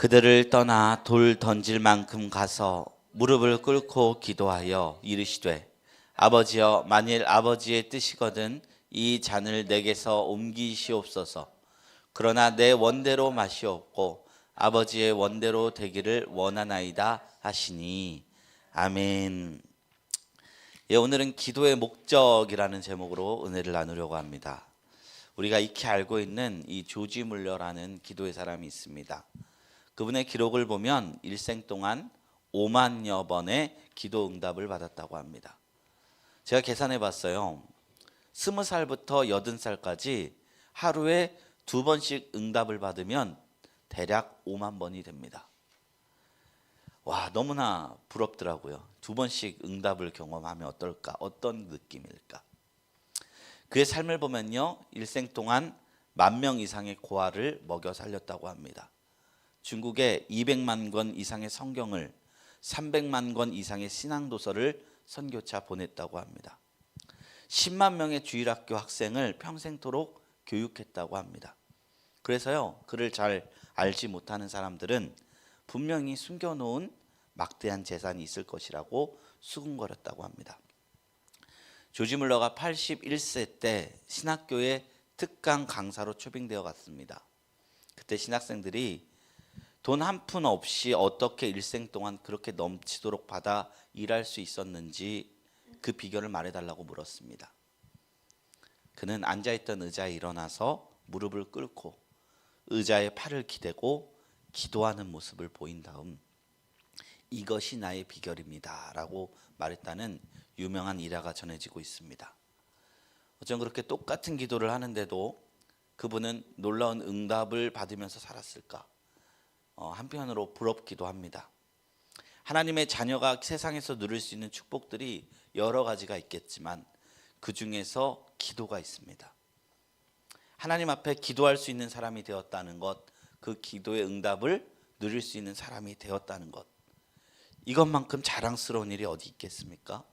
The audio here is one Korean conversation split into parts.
그들을 떠나 돌 던질 만큼 가서 무릎을 꿇고 기도하여 이르시되 아버지여, 만일 아버지의 뜻이거든 이 잔을 내게서 옮기시옵소서. 그러나 내 원대로 마시옵고 아버지의 원대로 되기를 원하나이다 하시니. 아멘. 예, 오늘은 기도의 목적이라는 제목으로 은혜를 나누려고 합니다. 우리가 익히 알고 있는 이 조지 물러라는 기도의 사람이 있습니다. 그분의 기록을 보면 일생 동안 5만여 번의 기도 응답을 받았다고 합니다. 제가 계산해 봤어요. 20살부터 80살까지 하루에 2번씩 응답을 받으면 대략 5만 번이 됩니다. 와, 너무나 부럽더라고요. 2번씩 응답을 경험하면 어떨까? 어떤 느낌일까? 그의 삶을 보면요, 일생 동안 10,000명 이상의 고아를 먹여 살렸다고 합니다. 중국에 200만 권 이상의 성경을, 300만 권 이상의 신앙도서를 선교차 보냈다고 합니다. 10만 명의 주일학교 학생을 평생토록 교육했다고 합니다. 그래서요, 그를 잘 알지 못하는 사람들은 분명히 숨겨놓은 막대한 재산이 있을 것이라고 수군거렸다고 합니다. 조지 물러가 81세 때 신학교에 특강 강사로 초빙되어 갔습니다. 그때 신학생들이 돈 한 푼 없이 어떻게 일생 동안 그렇게 넘치도록 받아 일할 수 있었는지 그 비결을 말해달라고 물었습니다. 그는 앉아있던 의자에 일어나서 무릎을 꿇고 의자에 팔을 기대고 기도하는 모습을 보인 다음 이것이 나의 비결입니다 라고 말했다는 유명한 일화가 전해지고 있습니다. 어쩜 그렇게 똑같은 기도를 하는데도 그분은 놀라운 응답을 받으면서 살았을까? 한편으로 부럽기도 합니다. 하나님의 자녀가 세상에서 누릴 수 있는 축복들이 여러 가지가 있겠지만 그 중에서 기도가 있습니다. 하나님 앞에 기도할 수 있는 사람이 되었다는 것, 그 기도의 응답을 누릴 수 있는 사람이 되었다는 것, 이것만큼 자랑스러운 일이 어디 있겠습니까?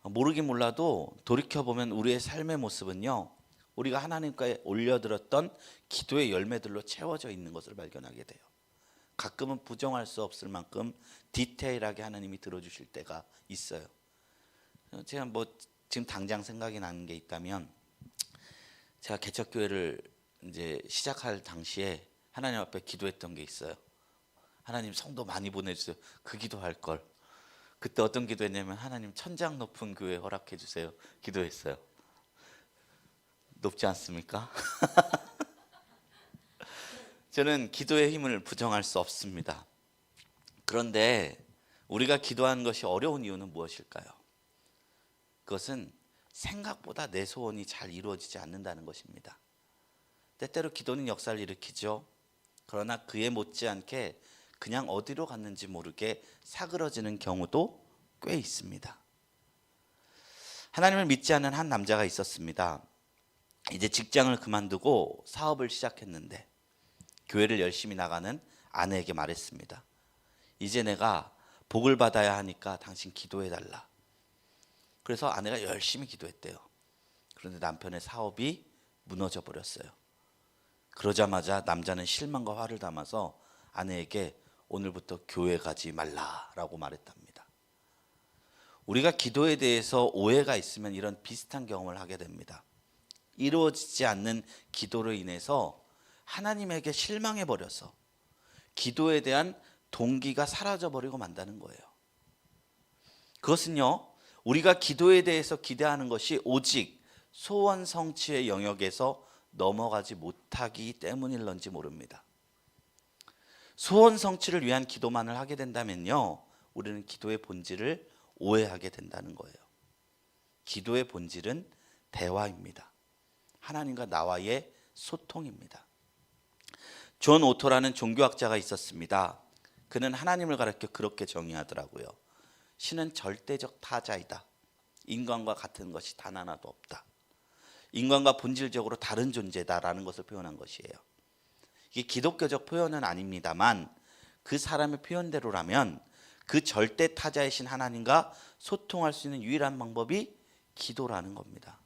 모르긴 몰라도 돌이켜보면 우리의 삶의 모습은요, 우리가 하나님께 올려드렸던 기도의 열매들로 채워져 있는 것을 발견하게 돼요. 가끔은 부정할 수 없을 만큼 디테일하게 하나님이 들어주실 때가 있어요. 제가 지금 당장 생각이 나는 게 있다면, 제가 개척교회를 이제 시작할 당시에 하나님 앞에 기도했던 게 있어요. 하나님, 성도 많이 보내주세요. 그 기도할 걸. 그때 어떤 기도했냐면, 하나님, 천장 높은 교회 허락해 주세요. 기도했어요. 높지 않습니까? 저는 기도의 힘을 부정할 수 없습니다. 그런데 우리가 기도하는 것이 어려운 이유는 무엇일까요? 그것은 생각보다 내 소원이 잘 이루어지지 않는다는 것입니다. 때때로 기도는 역사를 일으키죠. 그러나 그에 못지않게 그냥 어디로 갔는지 모르게 사그러지는 경우도 꽤 있습니다. 하나님을 믿지 않는 한 남자가 있었습니다. 이제 직장을 그만두고 사업을 시작했는데 교회를 열심히 나가는 아내에게 말했습니다. 이제 내가 복을 받아야 하니까 당신 기도해달라. 그래서 아내가 열심히 기도했대요. 그런데 남편의 사업이 무너져 버렸어요. 그러자마자 남자는 실망과 화를 담아서 아내에게 오늘부터 교회 가지 말라라고 말했답니다. 우리가 기도에 대해서 오해가 있으면 이런 비슷한 경험을 하게 됩니다. 이루어지지 않는 기도로 인해서 하나님에게 실망해 버려서 기도에 대한 동기가 사라져 버리고 만다는 거예요. 그것은요, 우리가 기도에 대해서 기대하는 것이 오직 소원 성취의 영역에서 넘어가지 못하기 때문일런지 모릅니다. 소원 성취를 위한 기도만을 하게 된다면요, 우리는 기도의 본질을 오해하게 된다는 거예요. 기도의 본질은 대화입니다. 하나님과 나와의 소통입니다. 존 오토라는 종교학자가 있었습니다. 그는 하나님을 가르쳐 그렇게 정의하더라고요. 신은 절대적 타자이다. 인간과 같은 것이 단 하나도 없다. 인간과 본질적으로 다른 존재다라는 것을 표현한 것이에요. 이게 기독교적 표현은 아닙니다만 그 사람의 표현대로라면 그 절대 타자이신 하나님과 소통할 수 있는 유일한 방법이 기도라는 겁니다.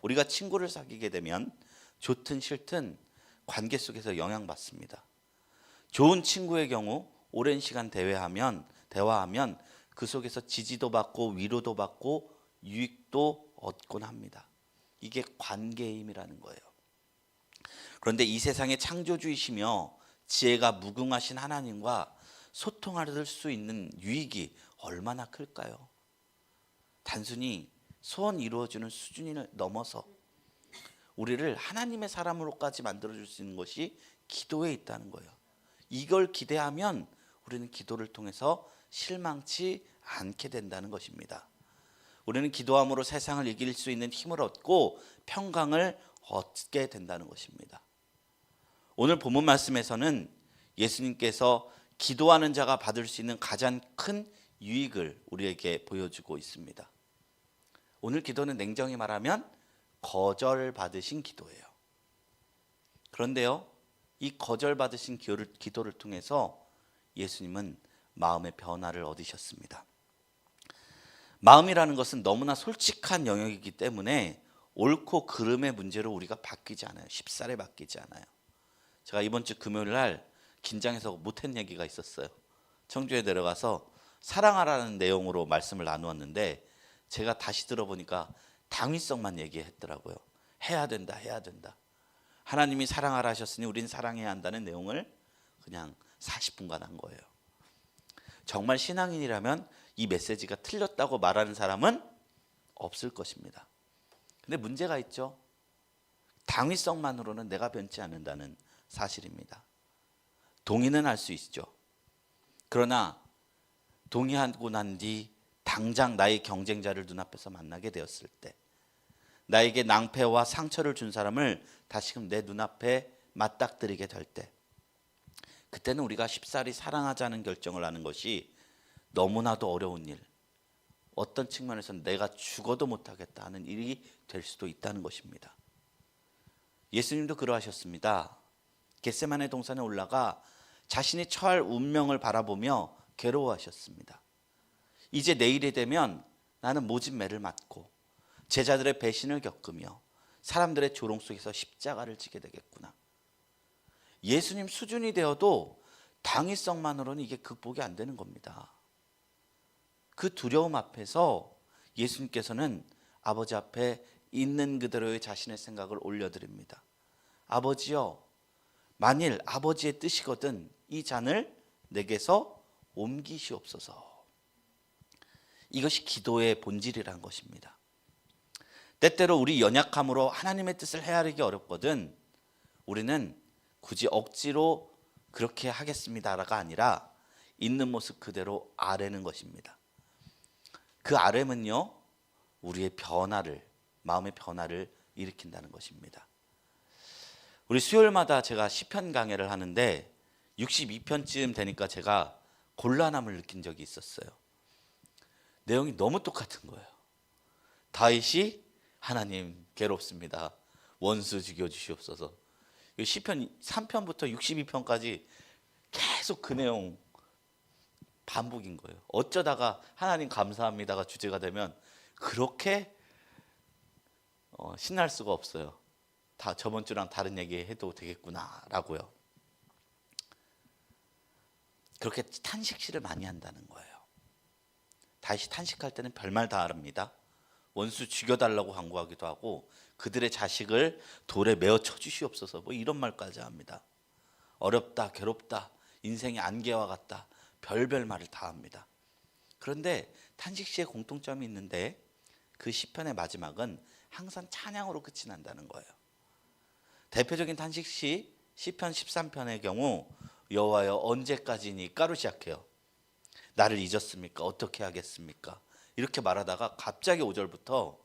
우리가 친구를 사귀게 되면 좋든 싫든 관계 속에서 영향받습니다. 좋은 친구의 경우 오랜 시간 대화하면 그 속에서 지지도 받고 위로도 받고 유익도 얻곤 합니다. 이게 관계의 힘이라는 거예요. 그런데 이 세상의 창조주이시며 지혜가 무궁하신 하나님과 소통할 수 있는 유익이 얼마나 클까요? 단순히 소원 이루어주는 수준을 넘어서 우리를 하나님의 사람으로까지 만들어줄 수 있는 것이 기도에 있다는 거예요. 이걸 기대하면 우리는 기도를 통해서 실망치 않게 된다는 것입니다. 우리는 기도함으로 세상을 이길 수 있는 힘을 얻고 평강을 얻게 된다는 것입니다. 오늘 본문 말씀에서는 예수님께서 기도하는 자가 받을 수 있는 가장 큰 유익을 우리에게 보여주고 있습니다. 오늘 기도는 냉정히 말하면 거절받으신 기도예요. 그런데요, 이 거절받으신 기도를 통해서 예수님은 마음의 변화를 얻으셨습니다. 마음이라는 것은 너무나 솔직한 영역이기 때문에 옳고 그름의 문제로 우리가 바뀌지 않아요. 쉽사리 바뀌지 않아요. 제가 이번 주 금요일 날 긴장해서 못한 얘기가 있었어요. 청주에 내려가서 사랑하라는 내용으로 말씀을 나누었는데 제가 다시 들어보니까 당위성만 얘기했더라고요. 해야 된다, 해야 된다. 하나님이 사랑하라 하셨으니 우린 사랑해야 한다는 내용을 그냥 40분간 한 거예요. 정말 신앙인이라면 이 메시지가 틀렸다고 말하는 사람은 없을 것입니다. 근데 문제가 있죠. 당위성만으로는 내가 변치 않는다는 사실입니다. 동의는 할 수 있죠. 그러나 동의하고 난 뒤 당장 나의 경쟁자를 눈앞에서 만나게 되었을 때, 나에게 낭패와 상처를 준 사람을 다시금 내 눈앞에 맞닥뜨리게 될 때, 그때는 우리가 쉽사리 사랑하자는 결정을 하는 것이 너무나도 어려운 일, 어떤 측면에서는 내가 죽어도 못하겠다 하는 일이 될 수도 있다는 것입니다. 예수님도 그러하셨습니다. 겟세마네 동산에 올라가 자신이 처할 운명을 바라보며 괴로워하셨습니다. 이제 내일이 되면 나는 모진 매를 맞고 제자들의 배신을 겪으며 사람들의 조롱 속에서 십자가를 지게 되겠구나. 예수님 수준이 되어도 당위성만으로는 이게 극복이 안 되는 겁니다. 그 두려움 앞에서 예수님께서는 아버지 앞에 있는 그대로의 자신의 생각을 올려드립니다. 아버지여, 만일 아버지의 뜻이거든 이 잔을 내게서 옮기시옵소서. 이것이 기도의 본질이란 것입니다. 때때로 우리 연약함으로 하나님의 뜻을 헤아리기 어렵거든 우리는 굳이 억지로 그렇게 하겠습니다가 아니라 있는 모습 그대로 아뢰는 것입니다. 그 아뢰면요, 우리의 변화를, 마음의 변화를 일으킨다는 것입니다. 우리 수요일마다 제가 시편 강해를 하는데 62편쯤 되니까 제가 곤란함을 느낀 적이 있었어요. 내용이 너무 똑같은 거예요. 다윗이 하나님 괴롭습니다. 원수 죽여주시옵소서. 시편 3편부터 62편까지 계속 그 내용 반복인 거예요. 어쩌다가 하나님 감사합니다가 주제가 되면 그렇게 신날 수가 없어요. 다 저번 주랑 다른 얘기 해도 되겠구나라고요. 그렇게 탄식시를 많이 한다는 거예요. 다시 탄식할 때는 별말 다 합니다. 원수 죽여달라고 간구하기도 하고 그들의 자식을 돌에 메어 쳐주시옵소서 뭐 이런 말까지 합니다. 어렵다, 괴롭다, 인생의 안개와 같다, 별별 말을 다 합니다. 그런데 탄식시의 공통점이 있는데 그 시편의 마지막은 항상 찬양으로 끝이 난다는 거예요. 대표적인 탄식시 시편 13편의 경우 여호와여 언제까지니까로 시작해요. 나를 잊었습니까? 어떻게 하겠습니까? 이렇게 말하다가 갑자기 5절부터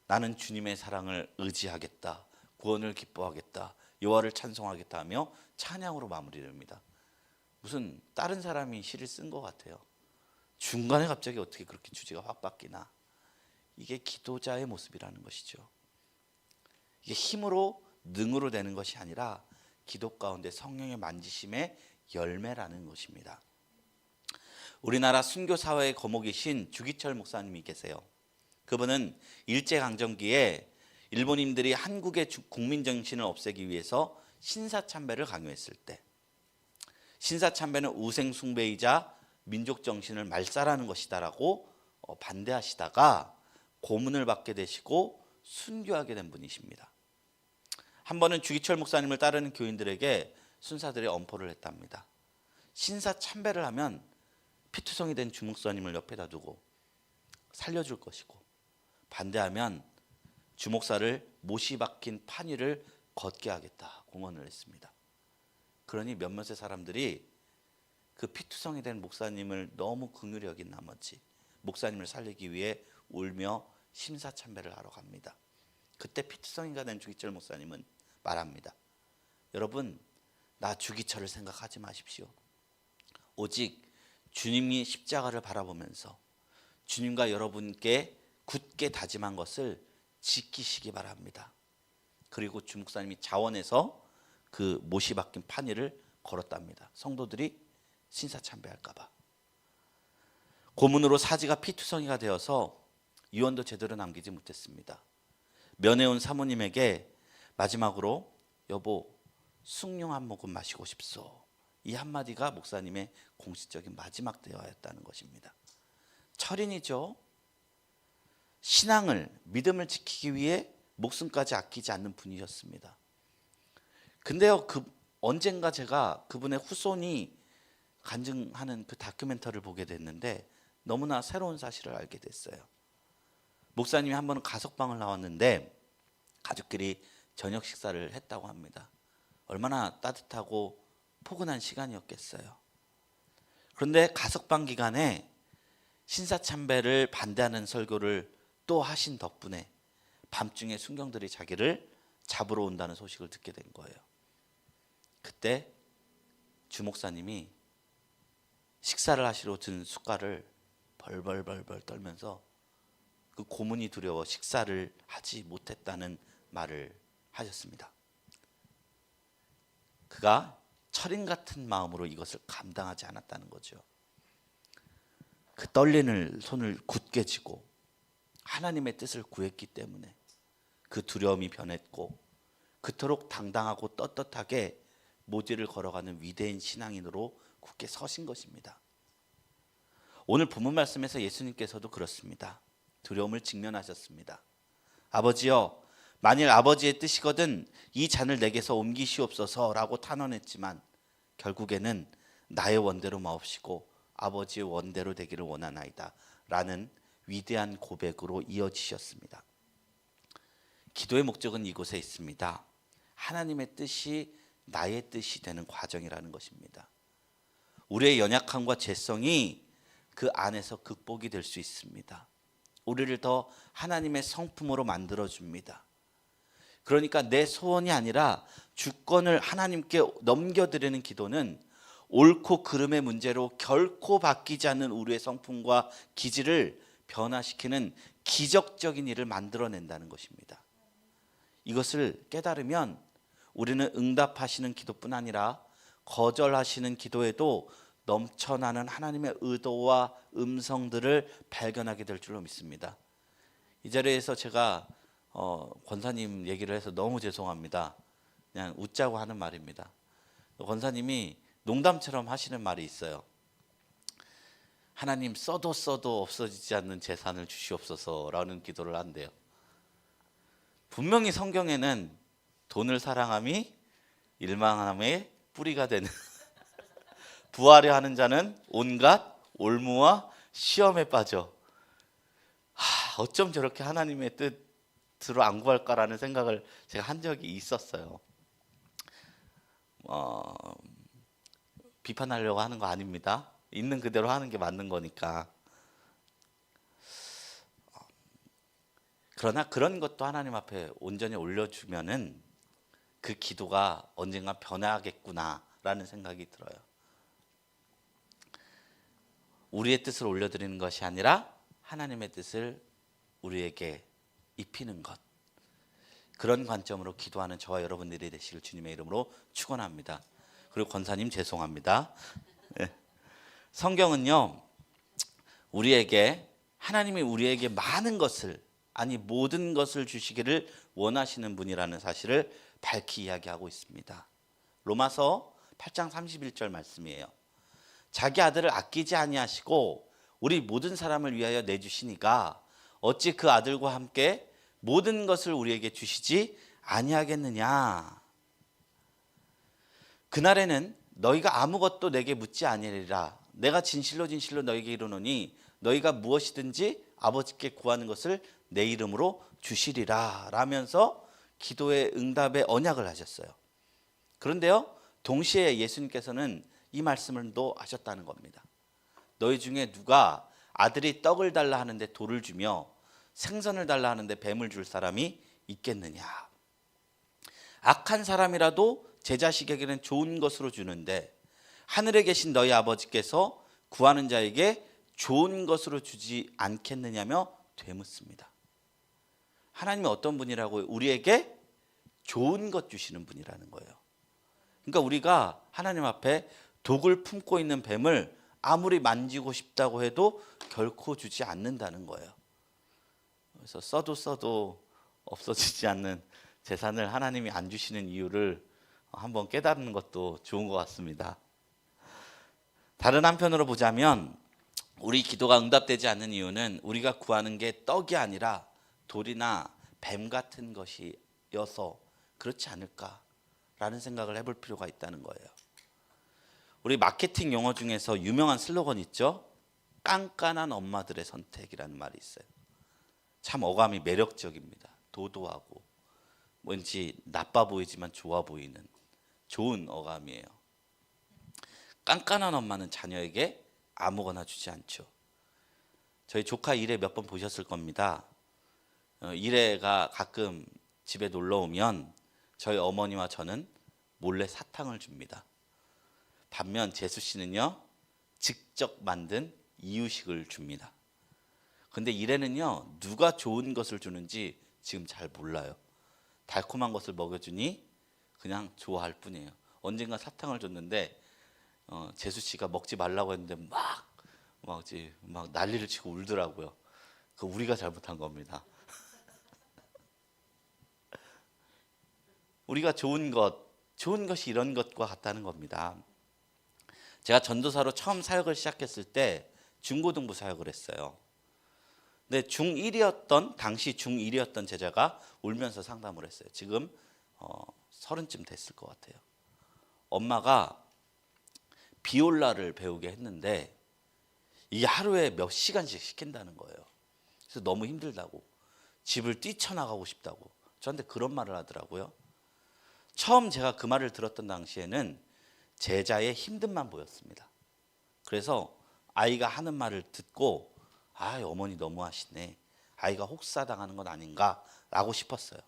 나는 주님의 사랑을 의지하겠다, 구원을 기뻐하겠다, 여호와를 찬송하겠다 하며 찬양으로 마무리를 합니다. 무슨 다른 사람이 시를 쓴 것 같아요. 중간에 갑자기 어떻게 그렇게 주제가 확 바뀌나. 이게 기도자의 모습이라는 것이죠. 이게 힘으로 능으로 되는 것이 아니라 기도 가운데 성령의 만지심의 열매라는 것입니다. 우리나라 순교사회의 거목이신 주기철 목사님이 계세요. 그분은 일제강점기에 일본인들이 한국의 국민정신을 없애기 위해서 신사참배를 강요했을 때 신사참배는 우생숭배이자 민족 정신을 말살하는 것이다라고 반대하시다가 고문을 받게 되시고 순교하게 된 분이십니다. 한 번은 주기철 목사님을 따르는 교인들에게 순사들이 엄포를 했답니다. 신사참배를 하면 피투성이 된 주목사님을 옆에다 두고 살려줄 것이고, 반대하면 주목사를 못이 박힌 판위를 걷게 하겠다 공언을 했습니다. 그러니 몇몇의 사람들이 그 피투성이 된 목사님을 너무 긍휼히 여긴 나머지 목사님을 살리기 위해 울며 심사참배를 하러 갑니다. 그때 피투성이가 된 주기철 목사님은 말합니다. 여러분, 나 주기철을 생각하지 마십시오. 오직 주님이 십자가를 바라보면서 주님과 여러분께 굳게 다짐한 것을 지키시기 바랍니다. 그리고 주 목사님이 자원해서 그 못이 박힌 판위를 걸었답니다. 성도들이 신사참배할까 봐. 고문으로 사지가 피투성이가 되어서 유언도 제대로 남기지 못했습니다. 면회온 사모님에게 마지막으로 여보 숭늉 한 모금 마시고 싶소, 이 한마디가 목사님의 공식적인 마지막 대화였다는 것입니다. 철인이죠. 신앙을, 믿음을 지키기 위해 목숨까지 아끼지 않는 분이셨습니다. 근데요, 언젠가 제가 그분의 후손이 간증하는 그 다큐멘터리를 보게 됐는데 너무나 새로운 사실을 알게 됐어요. 목사님이 한 번은 가석방을 나왔는데 가족끼리 저녁 식사를 했다고 합니다. 얼마나 따뜻하고 포근한 시간이었겠어요. 그런데 가석방 기간에 신사참배를 반대하는 설교를 또 하신 덕분에 밤중에 순경들이 자기를 잡으러 온다는 소식을 듣게 된 거예요. 그때 주 목사님이 식사를 하시러 든 숟갈을 벌벌벌벌 떨면서 그 고문이 두려워 식사를 하지 못했다는 말을 하셨습니다. 그가 철인 같은 마음으로 이것을 감당하지 않았다는 거죠. 그 떨리는 손을 굳게 쥐고 하나님의 뜻을 구했기 때문에 그 두려움이 변했고 그토록 당당하고 떳떳하게 모지를 걸어가는 위대한 신앙인으로 굳게 서신 것입니다. 오늘 본문 말씀에서 예수님께서도 그렇습니다. 두려움을 직면하셨습니다. 아버지여, 만일 아버지의 뜻이거든 이 잔을 내게서 옮기시옵소서라고 탄원했지만 결국에는 나의 원대로 마옵시고 아버지의 원대로 되기를 원하나이다 라는 위대한 고백으로 이어지셨습니다. 기도의 목적은 이곳에 있습니다. 하나님의 뜻이 나의 뜻이 되는 과정이라는 것입니다. 우리의 연약함과 죄성이 그 안에서 극복이 될 수 있습니다. 우리를 더 하나님의 성품으로 만들어줍니다. 그러니까 내 소원이 아니라 주권을 하나님께 넘겨드리는 기도는 옳고 그름의 문제로 결코 바뀌지 않는 우리의 성품과 기질을 변화시키는 기적적인 일을 만들어낸다는 것입니다. 이것을 깨달으면 우리는 응답하시는 기도뿐 아니라 거절하시는 기도에도 넘쳐나는 하나님의 의도와 음성들을 발견하게 될 줄로 믿습니다. 이 자리에서 제가 권사님 얘기를 해서 너무 죄송합니다. 그냥 웃자고 하는 말입니다. 권사님이 농담처럼 하시는 말이 있어요. 하나님 써도 없어지지 않는 재산을 주시옵소서라는 기도를 한대요. 분명히 성경에는 돈을 사랑함이 일망함의 뿌리가 되는 부하려 하는 자는 온갖 올무와 시험에 빠져. 어쩜 저렇게 하나님의 뜻으로 안 구할까라는 생각을 제가 한 적이 있었어요. 비판하려고 하는 거 아닙니다. 있는 그대로 하는 게 맞는 거니까. 그러나 그런 것도 하나님 앞에 온전히 올려주면은 그 기도가 언젠가 변하겠구나라는 생각이 들어요. 우리의 뜻을 올려드리는 것이 아니라 하나님의 뜻을 우리에게 입히는 것, 그런 관점으로 기도하는 저와 여러분들이 되시길 주님의 이름으로 축원합니다. 그리고 권사님 죄송합니다. 성경은요, 하나님이 우리에게 많은 것을, 아니 모든 것을 주시기를 원하시는 분이라는 사실을 밝히 이야기하고 있습니다. 로마서 8장 31절 말씀이에요. 자기 아들을 아끼지 아니하시고 우리 모든 사람을 위하여 내주시니가 어찌 그 아들과 함께 모든 것을 우리에게 주시지 아니하겠느냐. 그날에는 너희가 아무것도 내게 묻지 아니하리라. 내가 진실로 진실로 너희에게 이르노니 너희가 무엇이든지 아버지께 구하는 것을 내 이름으로 주시리라 라면서 기도의 응답의 언약을 하셨어요. 그런데요, 동시에 예수님께서는 이 말씀을 또 하셨다는 겁니다. 너희 중에 누가 아들이 떡을 달라 하는데 돌을 주며 생선을 달라 하는데 뱀을 줄 사람이 있겠느냐. 악한 사람이라도 제 자식에게는 좋은 것으로 주는데 하늘에 계신 너희 아버지께서 구하는 자에게 좋은 것으로 주지 않겠느냐며 되묻습니다. 하나님이 어떤 분이라고요? 우리에게 좋은 것 주시는 분이라는 거예요. 그러니까 우리가 하나님 앞에 독을 품고 있는 뱀을 아무리 만지고 싶다고 해도 결코 주지 않는다는 거예요. 그래서 써도 없어지지 않는 재산을 하나님이 안 주시는 이유를 한번 깨닫는 것도 좋은 것 같습니다. 다른 한편으로 보자면 우리 기도가 응답되지 않는 이유는 우리가 구하는 게 떡이 아니라 돌이나 뱀 같은 것이어서 그렇지 않을까라는 생각을 해볼 필요가 있다는 거예요. 우리 마케팅 용어 중에서 유명한 슬로건 있죠? 깐깐한 엄마들의 선택이라는 말이 있어요. 참 어감이 매력적입니다. 도도하고 왠지 나빠 보이지만 좋아 보이는 좋은 어감이에요. 깐깐한 엄마는 자녀에게 아무거나 주지 않죠. 저희 조카 이래 몇 번 보셨을 겁니다. 이래가 가끔 집에 놀러 오면 저희 어머니와 저는 몰래 사탕을 줍니다. 반면 재수 씨는요, 직접 만든 이유식을 줍니다. 근데 이래는요, 누가 좋은 것을 주는지 지금 잘 몰라요. 달콤한 것을 먹여주니 그냥 좋아할 뿐이에요. 언젠가 사탕을 줬는데 재수 씨가 먹지 말라고 했는데 막 난리를 치고 울더라고요. 그 우리가 잘못한 겁니다. 우리가 좋은 것이 이런 것과 같다는 겁니다. 제가 전도사로 처음 사역을 시작했을 때 중고등부 사역을 했어요. 근데 당시 중1이었던 제자가 울면서 상담을 했어요. 지금 30쯤 됐을 것 같아요. 엄마가 비올라를 배우게 했는데 이게 하루에 몇 시간씩 시킨다는 거예요. 그래서 너무 힘들다고, 집을 뛰쳐나가고 싶다고 저한테 그런 말을 하더라고요. 처음 제가 그 말을 들었던 당시에는 제자의 힘듦만 보였습니다. 그래서 아이가 하는 말을 듣고 어머니 너무하시네, 아이가 혹사당하는 건 아닌가라고 싶었어요.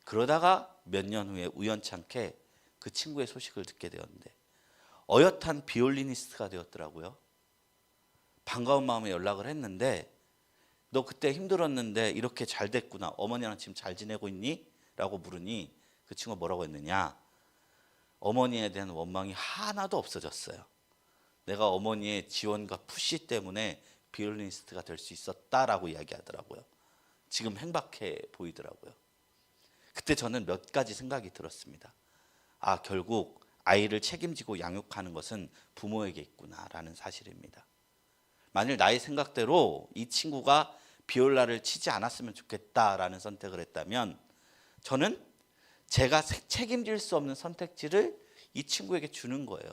그러다가 몇 년 후에 우연찮게 그 친구의 소식을 듣게 되었는데 어엿한 비올리니스트가 되었더라고요. 반가운 마음에 연락을 했는데 너 그때 힘들었는데 이렇게 잘 됐구나, 어머니랑 지금 잘 지내고 있니? 라고 물으니 그 친구가 뭐라고 했느냐, 어머니에 대한 원망이 하나도 없어졌어요. 내가 어머니의 지원과 푸시 때문에 비올리니스트가 될 수 있었다라고 이야기하더라고요. 지금 행복해 보이더라고요. 그때 저는 몇 가지 생각이 들었습니다. 결국 아이를 책임지고 양육하는 것은 부모에게 있구나라는 사실입니다. 만일 나의 생각대로 이 친구가 비올라를 치지 않았으면 좋겠다라는 선택을 했다면 저는 제가 책임질 수 없는 선택지를 이 친구에게 주는 거예요.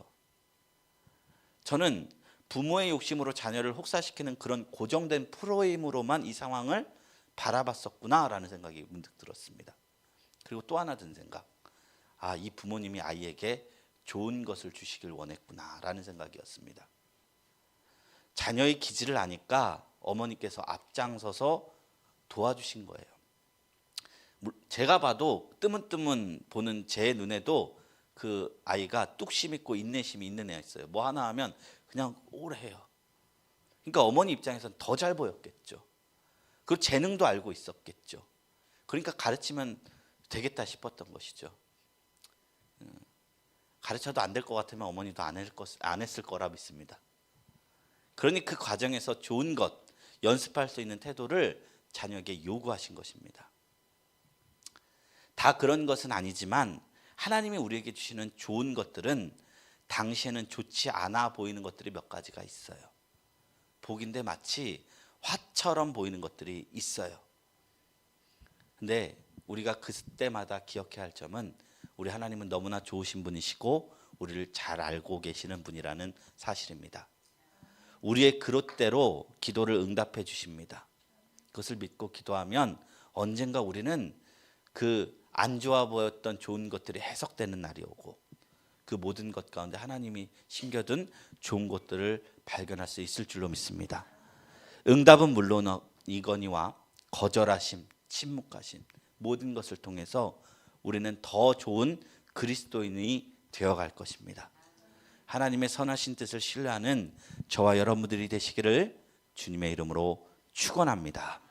저는 부모의 욕심으로 자녀를 혹사시키는 그런 고정된 프로그램으로만 이 상황을 바라봤었구나라는 생각이 문득 들었습니다. 그리고 또 하나 든 생각, 이 부모님이 아이에게 좋은 것을 주시길 원했구나라는 생각이었습니다. 자녀의 기질을 아니까 어머니께서 앞장서서 도와주신 거예요. 제가 봐도 뜨문뜨문 보는 제 눈에도 그 아이가 뚝심 있고 인내심이 있는 애가 있어요. 뭐 하나 하면 그냥 오래 해요. 그러니까 어머니 입장에서는 더 잘 보였겠죠. 그리고 재능도 알고 있었겠죠. 그러니까 가르치면 되겠다 싶었던 것이죠. 가르쳐도 안 될 것 같으면 어머니도 안 했을 거라 믿습니다. 그러니 그 과정에서 좋은 것, 연습할 수 있는 태도를 자녀에게 요구하신 것입니다. 다 그런 것은 아니지만 하나님이 우리에게 주시는 좋은 것들은 당시에는 좋지 않아 보이는 것들이 몇 가지가 있어요. 복인데 마치 화처럼 보이는 것들이 있어요. 근데 우리가 그때마다 기억해야 할 점은 우리 하나님은 너무나 좋으신 분이시고 우리를 잘 알고 계시는 분이라는 사실입니다. 우리의 그릇대로 기도를 응답해 주십니다. 그것을 믿고 기도하면 언젠가 우리는 그 안 좋아 보였던 좋은 것들이 해석되는 날이 오고 그 모든 것 가운데 하나님이 심겨둔 좋은 것들을 발견할 수 있을 줄로 믿습니다. 응답은 물론이거니와 거절하심, 침묵하심 모든 것을 통해서 우리는 더 좋은 그리스도인이 되어갈 것입니다. 하나님의 선하신 뜻을 신뢰하는 저와 여러분들이 되시기를 주님의 이름으로 축원합니다.